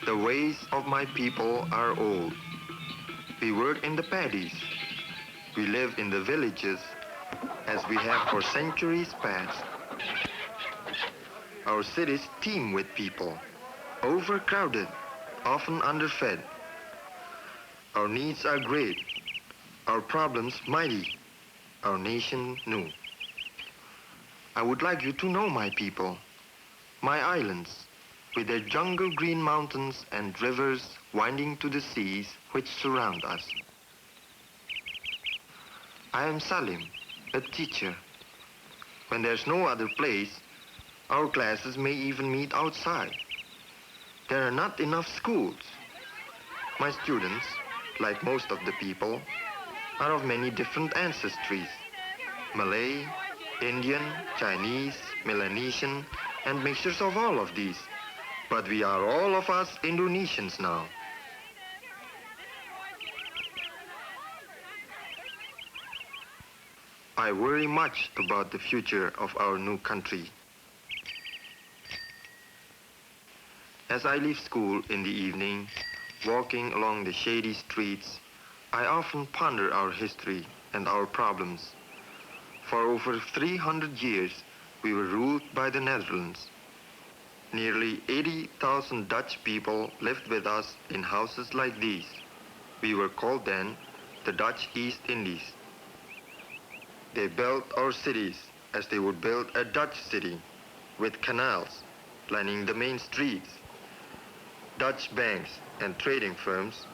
The ways of my people are old. We work in the paddies. We live in the villages as we have for centuries past. Our cities teem with people, overcrowded, often underfed. Our needs are great, our problems mighty, our nation new. I would like you to know my people, my islands, with their jungle green mountains and rivers winding to the seas which surround us. I am Salim, a teacher. When there's no other place, our classes may even meet outside. There are not enough schools. My students, like most of the people, are of many different ancestries: Malay, Indian, Chinese, Melanesian, and mixtures of all of these. But we are all of us Indonesians now. I worry much about the future of our new country. As I leave school in the evening, walking along the shady streets, I often ponder our history and our problems. For over 300 years, we were ruled by the Netherlands. Nearly 80,000 Dutch people lived with us in houses like these. We were called then the Dutch East Indies. They built our cities as they would build a Dutch city, with canals lining the main streets. Dutch banks and trading firms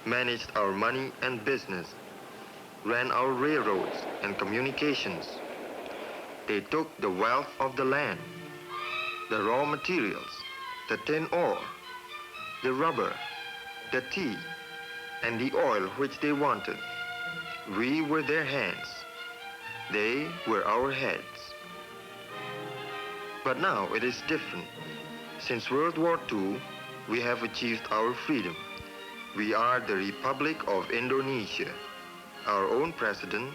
managed our money and business, ran our railroads and communications. They took the wealth of the land, the raw materials, the tin ore, the rubber, the tea, and the oil which they wanted. We were their hands. They were our heads. But now it is different. Since World War II, we have achieved our freedom. We are the Republic of Indonesia. Our own president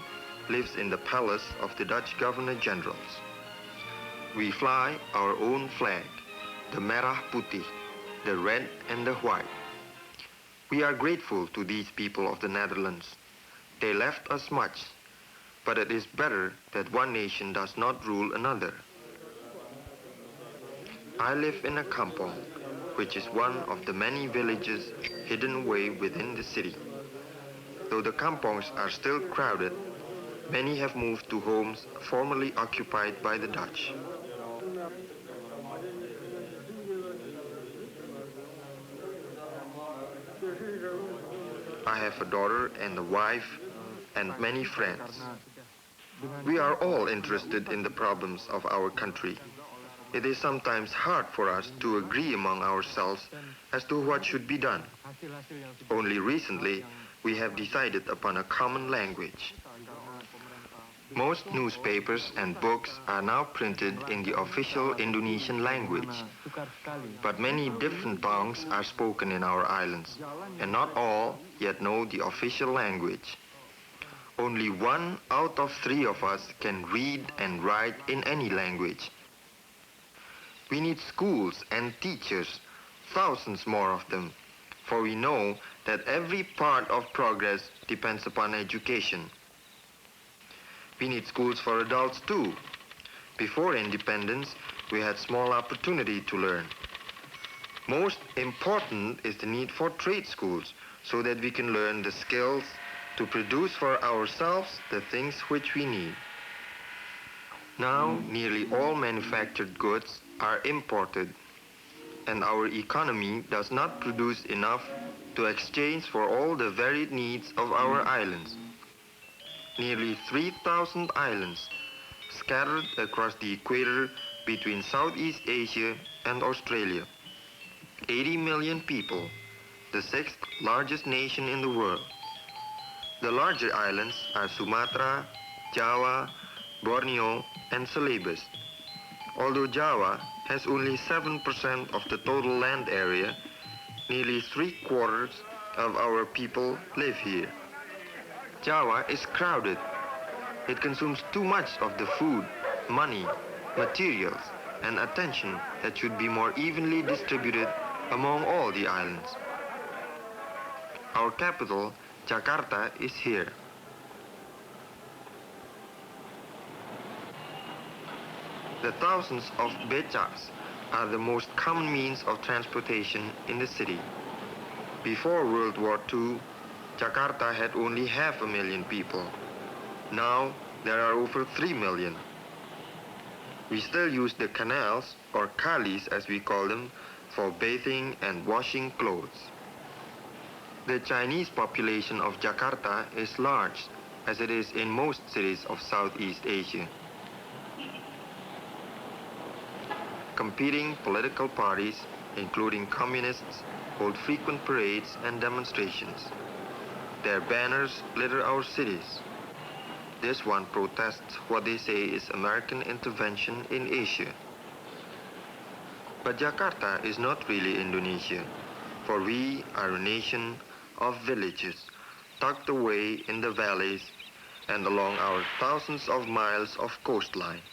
lives in the palace of the Dutch Governor-Generals. We fly our own flag, the Merah Putih, the red and the white. We are grateful to these people of the Netherlands. They left us much, but it is better that one nation does not rule another. I live in a kampong, which is one of the many villages hidden away within the city. Though the kampongs are still crowded, many have moved to homes formerly occupied by the Dutch. I have a daughter and a wife and many friends. We are all interested in the problems of our country. It is sometimes hard for us to agree among ourselves as to what should be done. Only recently, we have decided upon a common language. Most newspapers and books are now printed in the official Indonesian language. But many different tongues are spoken in our islands, and not all yet know the official language. Only 1 out of 3 of us can read and write in any language. We need schools and teachers, thousands more of them, for we know that every part of progress depends upon education. We need schools for adults too. Before independence, we had small opportunity to learn. Most important is the need for trade schools, so that we can learn the skills to produce for ourselves the things which we need. Now, nearly all manufactured goods are imported, and our economy does not produce enough to exchange for all the varied needs of our islands. Nearly 3,000 islands scattered across the equator between Southeast Asia and Australia. 80 million people, the sixth largest nation in the world. The larger islands are Sumatra, Java, Borneo, and Celebes. Although Java has only 7% of the total land area, nearly 3/4 of our people live here. Java is crowded. It consumes too much of the food, money, materials, and attention that should be more evenly distributed among all the islands. Our capital, Jakarta, is here. The thousands of becaks are the most common means of transportation in the city. Before World War II, Jakarta had only 500,000 people. Now, there are over 3 million. We still use the canals, or kalis as we call them, for bathing and washing clothes. The Chinese population of Jakarta is large, as it is in most cities of Southeast Asia. Competing political parties, including communists, hold frequent parades and demonstrations. Their banners litter our cities. This one protests what they say is American intervention in Asia. But Jakarta is not really Indonesia, for we are a nation of villages tucked away in the valleys and along our thousands of miles of coastline.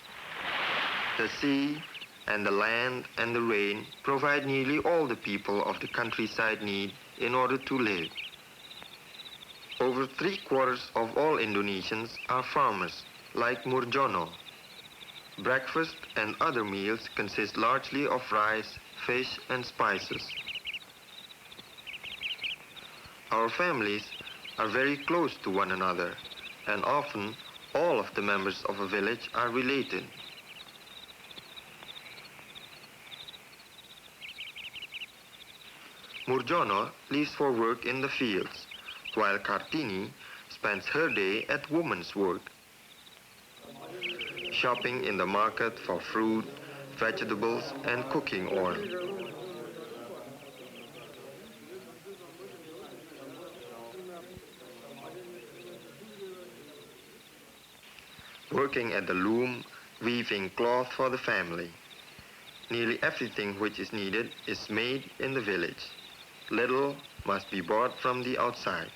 The sea and the land and the rain provide nearly all the people of the countryside need in order to live. Over 3/4 of all Indonesians are farmers, like Murjono. Breakfast and other meals consist largely of rice, fish, and spices. Our families are very close to one another, and often all of the members of a village are related. Murjono leaves for work in the fields, while Kartini spends her day at woman's work, shopping in the market for fruit, vegetables, and cooking oil. Working at the loom, weaving cloth for the family. Nearly everything which is needed is made in the village. Little must be bought from the outside.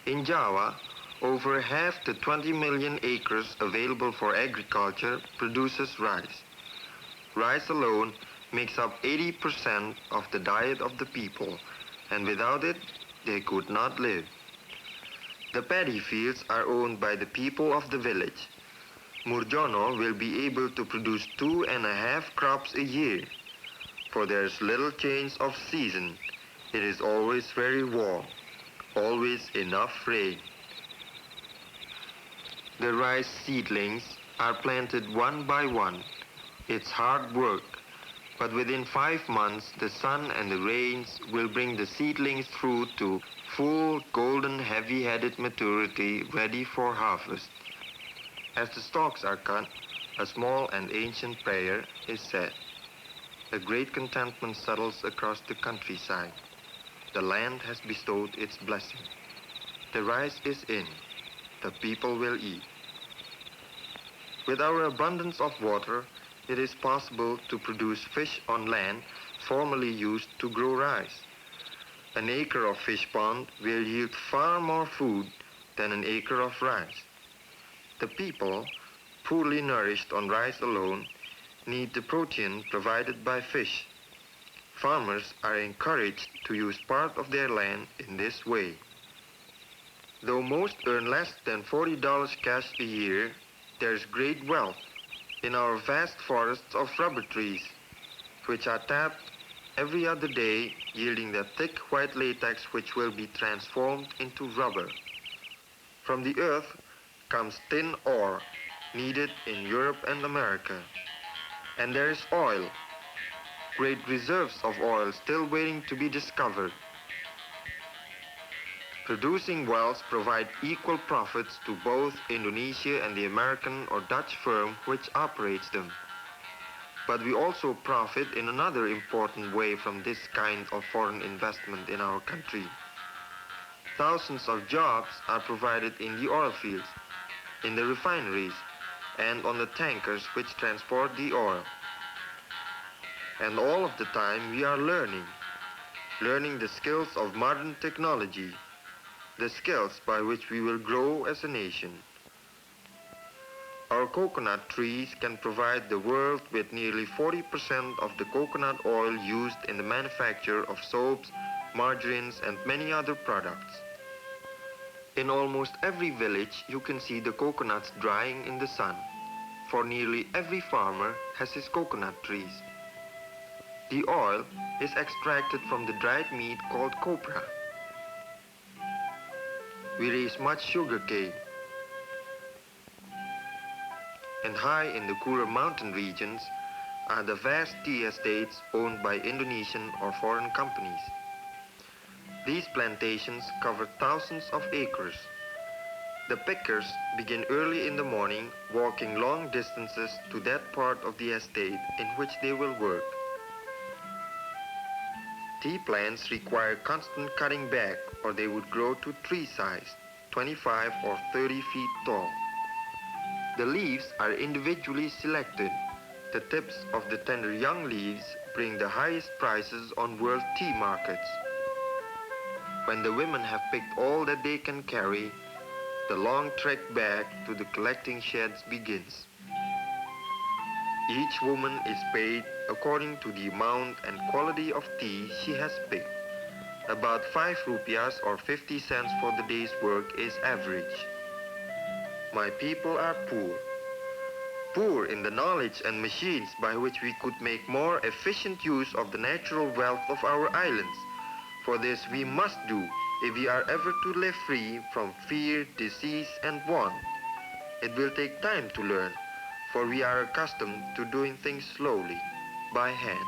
In Java, over half the 20 million acres available for agriculture produces rice. Rice alone makes up 80% of the diet of the people, and without it, they could not live. The paddy fields are owned by the people of the village. Murjono will be able to produce 2.5 crops a year. For there is little change of season. It is always very warm, always enough rain. The rice seedlings are planted one by one. It's hard work, but within 5 months the sun and the rains will bring the seedlings through to full golden heavy-headed maturity ready for harvest. As the stalks are cut, a small and ancient prayer is said. A great contentment settles across the countryside. The land has bestowed its blessing. The rice is in. The people will eat. With our abundance of water, it is possible to produce fish on land formerly used to grow rice. An acre of fish pond will yield far more food than an acre of rice. The people, poorly nourished on rice alone, need the protein provided by fish. Farmers are encouraged to use part of their land in this way. Though most earn less than $40 cash a year, there is great wealth in our vast forests of rubber trees, which are tapped every other day, yielding the thick white latex which will be transformed into rubber. From the earth comes tin ore, needed in Europe and America. And there is oil. great reserves of oil still waiting to be discovered. Producing wells provide equal profits to both Indonesia and the American or Dutch firm which operates them. But we also profit in another important way from this kind of foreign investment in our country. Thousands of jobs are provided in the oil fields, in the refineries, and on the tankers which transport the oil. And all of the time we are learning the skills of modern technology, the skills by which we will grow as a nation. Our coconut trees can provide the world with nearly 40% of the coconut oil used in the manufacture of soaps, margarines, and many other products. In almost every village you can see the coconuts drying in the sun, for nearly every farmer has his coconut trees. The oil is extracted from the dried meat called copra. We raise much sugar cane. And high in the cooler mountain regions are the vast tea estates owned by Indonesian or foreign companies. These plantations cover thousands of acres. The pickers begin early in the morning, walking long distances to that part of the estate in which they will work. Tea plants require constant cutting back or they would grow to tree size, 25 or 30 feet tall. The leaves are individually selected. The tips of the tender young leaves bring the highest prices on world tea markets. When the women have picked all that they can carry, the long trek back to the collecting sheds begins. Each woman is paid according to the amount and quality of tea she has picked. About 5 rupiahs or 50 cents for the day's work is average. My people are poor. Poor in the knowledge and machines by which we could make more efficient use of the natural wealth of our islands. For this we must do if we are ever to live free from fear, disease, and want. It will take time to learn, for we are accustomed to doing things slowly, by hand.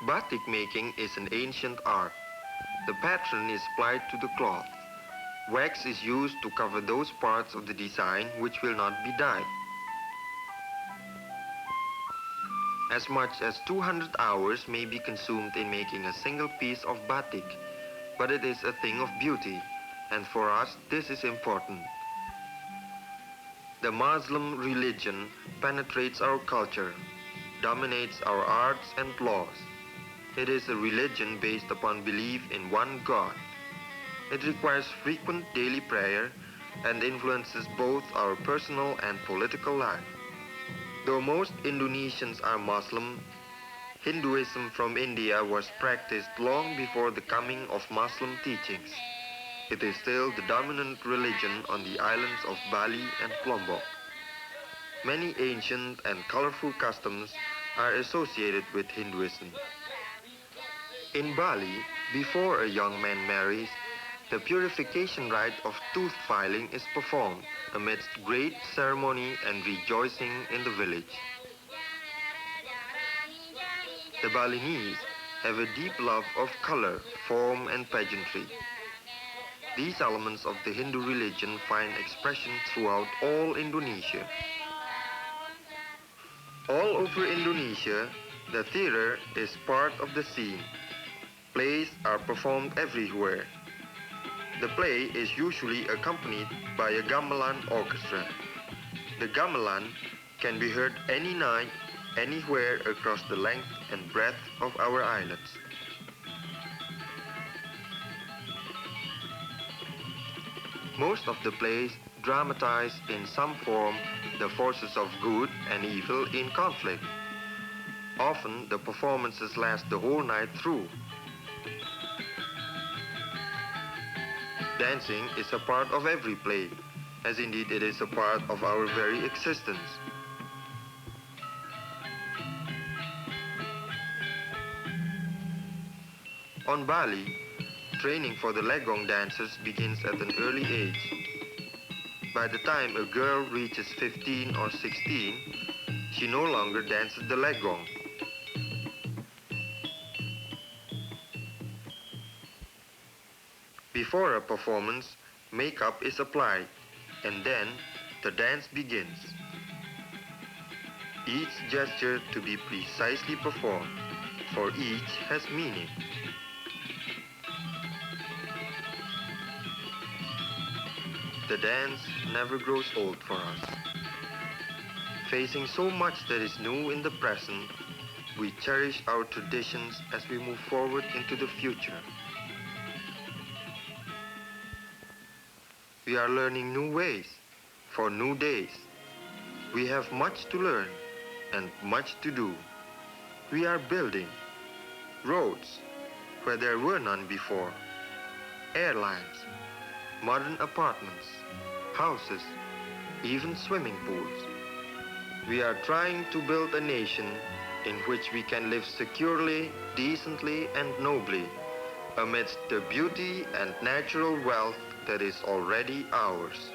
Batik making is an ancient art. The pattern is applied to the cloth. Wax is used to cover those parts of the design which will not be dyed. As much as 200 hours may be consumed in making a single piece of batik, but it is a thing of beauty, and for us this is important. The Muslim religion penetrates our culture, dominates our arts and laws. It is a religion based upon belief in one God. It requires frequent daily prayer and influences both our personal and political life. Though most Indonesians are Muslim, Hinduism from India was practiced long before the coming of Muslim teachings. It is still the dominant religion on the islands of Bali and Lombok. Many ancient and colorful customs are associated with Hinduism. In Bali, before a young man marries, the purification rite of tooth filing is performed amidst great ceremony and rejoicing in the village. The Balinese have a deep love of color, form, and pageantry. These elements of the Hindu religion find expression throughout all Indonesia. All over Indonesia, the theater is part of the scene. Plays are performed everywhere. The play is usually accompanied by a gamelan orchestra. The gamelan can be heard any night, anywhere across the length and breadth of our islands. Most of the plays dramatize in some form the forces of good and evil in conflict. Often the performances last the whole night through. Dancing is a part of every play, as indeed it is a part of our very existence. On Bali, training for the legong dances begins at an early age. By the time a girl reaches 15 or 16, She no longer dances the legong. Before a performance, makeup is applied, and then the dance begins. Each gesture to be precisely performed, for each has meaning. The dance never grows old for us. Facing so much that is new in the present, we cherish our traditions as we move forward into the future. We are learning new ways for new days. We have much to learn and much to do. We are building roads where there were none before, airlines, modern apartments, houses, even swimming pools. We are trying to build a nation in which we can live securely, decently, and nobly amidst the beauty and natural wealth that is already ours.